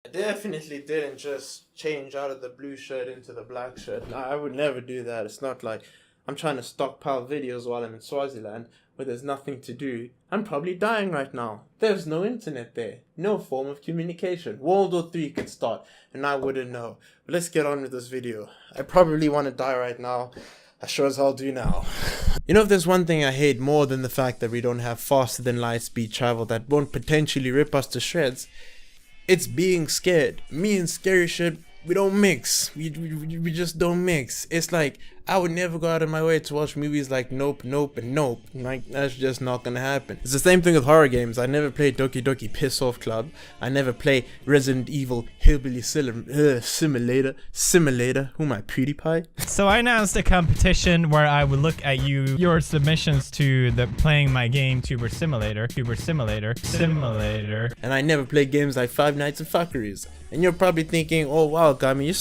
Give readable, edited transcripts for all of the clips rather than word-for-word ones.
I definitely didn't just change out of the blue shirt into the black shirt. No, I would never do that. It's not like I'm trying to stockpile videos while I'm in Swaziland where there's nothing to do. I'm probably dying right now. There's no internet there. No form of communication. World War III could start and I wouldn't know. But let's get on with this video. I probably want to die right now. I sure as hell do now. You know, if there's one thing I hate more than the fact that we don't have faster than light speed travel that won't potentially rip us to shreds, it's being scared. Me and scary shit, we don't mix. We just don't mix. It's like, I would never go out of my way to watch movies like Nope, Nope, and Nope. Like, that's just not gonna happen. It's the same thing with horror games. I never played Doki Doki Piss Off Club. I never play Resident Evil Hillbilly Simulator. Who am I, PewDiePie? So I announced a competition where I would look at your submissions to the playing my game Tuber Simulator. And I never play games like Five Nights at Fuckeries. And you're probably thinking, oh wow, Gami, you're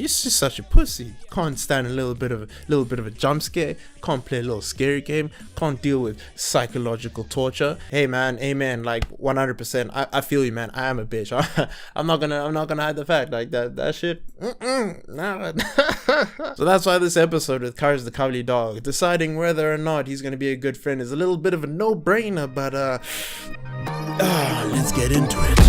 just such a pussy. Can't stand a little bit of a jump scare. Can't play a little scary game. Can't deal with psychological torture. Hey man, amen. Like 100%. I feel you, man. I am a bitch. I'm not gonna hide the fact like that shit. Nah. So that's why this episode with Courage the Cowardly Dog, deciding whether or not he's gonna be a good friend, is a little bit of a no-brainer. But let's get into it.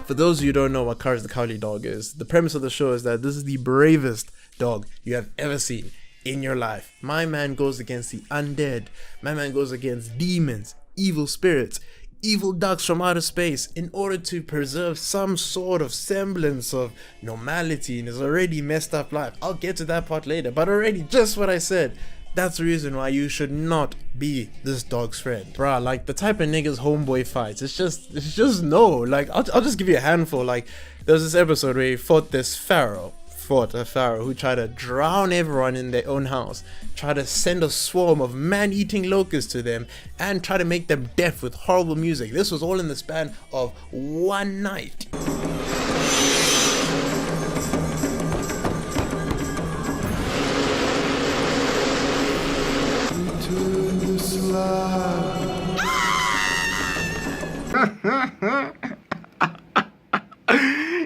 For those of you who don't know what Courage the Cowardly Dog is, the premise of the show is that this is the bravest dog you have ever seen in your life. My man goes against the undead. My man goes against demons, evil spirits, evil ducks from outer space in order to preserve some sort of semblance of normality in his already messed up life. I'll get to that part later, but already just what I said. That's the reason why you should not be this dog's friend. Bruh, like the type of niggas homeboy fights, it's just no. Like, I'll just give you a handful. Like, there was this episode where he fought a pharaoh who tried to drown everyone in their own house, tried to send a swarm of man-eating locusts to them, and try to make them deaf with horrible music. This was all in the span of one night.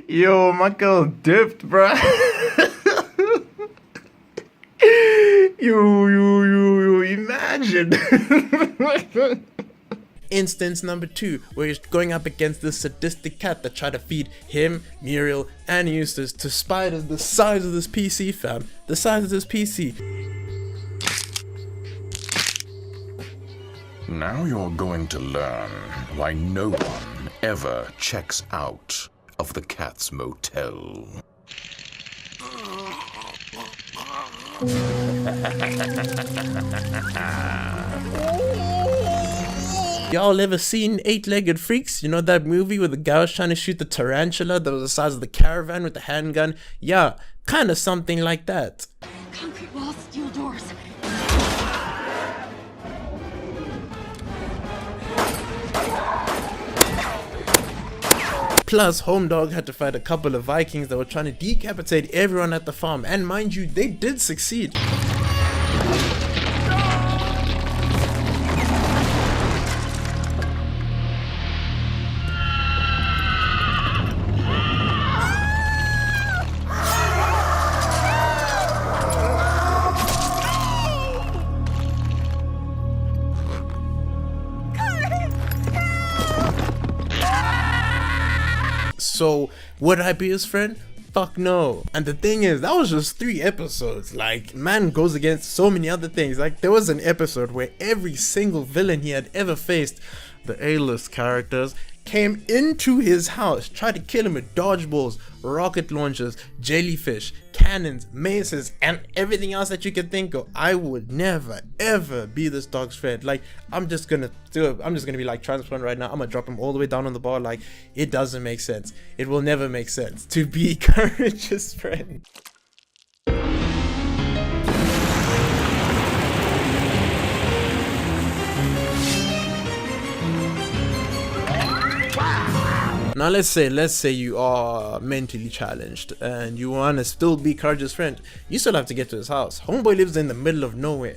Yo, my girl dipped, bruh. you imagine. Instance number 2, where he's going up against this sadistic cat that tried to feed him, Muriel, and Eustace to spiders the size of this PC, fam. The size of this PC. Now you're going to learn why no one ever checks out of the Cat's Motel. Y'all ever seen Eight-Legged Freaks? You know that movie where the guy was trying to shoot the tarantula that was the size of the caravan with the handgun? Yeah, kind of something like that. Concrete walls, steel doors. Plus, Home Dog had to fight a couple of Vikings that were trying to decapitate everyone at the farm. And mind you, they did succeed. So, would I be his friend? Fuck no. And the thing is, that was just 3 episodes. Like, man goes against so many other things. Like, there was an episode where every single villain he had ever faced, the A-list characters, came into his house, tried to kill him with dodgeballs, rocket launchers, jellyfish, cannons, maces, and everything else that you can think of. I would never ever be this dog's friend. Like, I'm just gonna be like transplant right now. I'm gonna drop him all the way down on the bar. Like, it doesn't make sense. It will never make sense to be Courage's friend. Now let's say you are mentally challenged and you want to still be Courage's friend. You still have to get to his house. Homeboy lives in the middle of nowhere.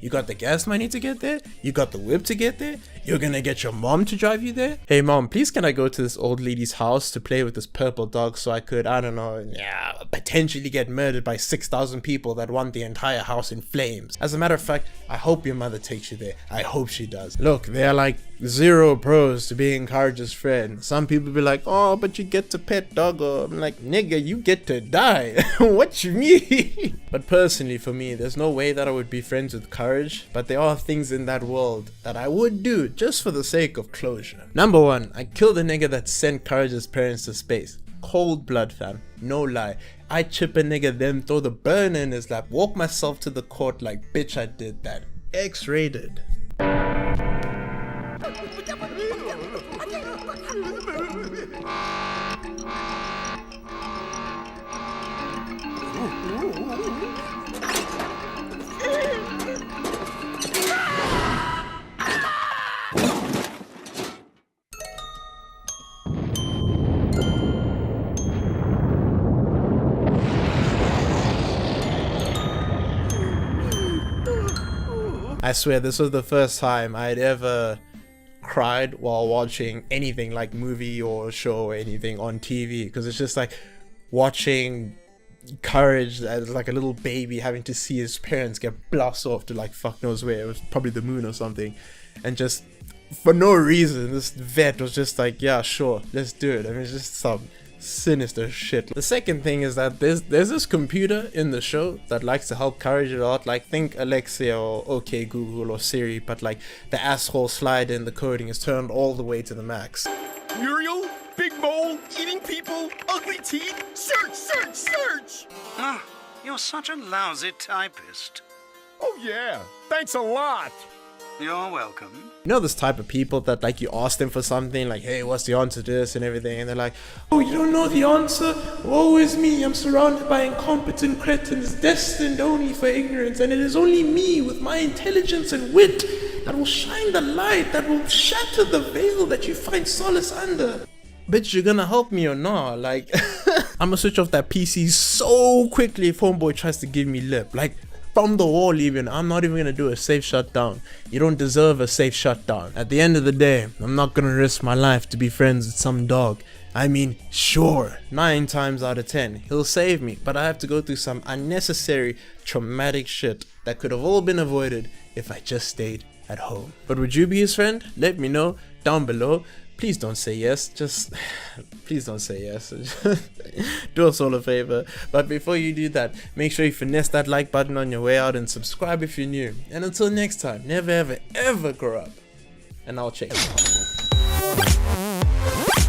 You got the gas money to get there. You got the whip to get there. You're gonna get your mom to drive you there. Hey mom, please can I go to this old lady's house to play with this purple dog so I could, I don't know, potentially get murdered by 6,000 people that want the entire house in flames. As a matter of fact, I hope your mother takes you there. I hope she does. Look, there are like 0 pros to being Courage's friend. Some people be like, oh, but you get to pet Doggo. I'm like, nigga, you get to die. What you mean? But personally for me, there's no way that I would be friends with Courage, but there are things in that world that I would do just for the sake of closure. Number 1, I killed the nigga that sent Courage's parents to space. Cold blood, fam. No lie. I chip a nigga, then throw the burner in his lap, walk myself to the court like, bitch, I did that. X-rated. I swear this was the first time I'd ever cried while watching anything like movie or show or anything on TV, because it's just like watching Courage as like a little baby having to see his parents get blasted off to like fuck knows where. It was probably the moon or something, and just for no reason this vet was just like, yeah, sure, let's do it. I mean, it's just some sinister shit. The second thing is that there's this computer in the show that likes to help Courage a lot. Like, think Alexa or OK Google or Siri, but like the asshole slide in the coding is turned all the way to the max. Muriel, big mole, eating people, ugly teeth, search! Ah, you're such a lousy typist. Oh yeah, thanks a lot. You're welcome. You know this type of people that like you ask them for something like, hey, what's the answer to this and everything, and they're like, oh, you don't know the answer? Woe is me, I'm surrounded by incompetent cretins destined only for ignorance, and it is only me with my intelligence and wit that will shine the light, that will shatter the veil that you find solace under. Bitch, you're gonna help me or not? Like, I'm gonna switch off that PC so quickly if homeboy tries to give me lip. Like, from the wall even. I'm not even gonna do a safe shutdown. You don't deserve a safe shutdown. At the end of the day, I'm not gonna risk my life to be friends with some dog. I mean, sure, 9 times out of 10, he'll save me, but I have to go through some unnecessary, traumatic shit that could have all been avoided if I just stayed at home. But would you be his friend? Let me know down below. Please don't say yes, please don't say yes. Do us all a favor. But before you do that, make sure you finesse that like button on your way out and subscribe if you're new. And until next time, never ever ever grow up. And I'll check you out.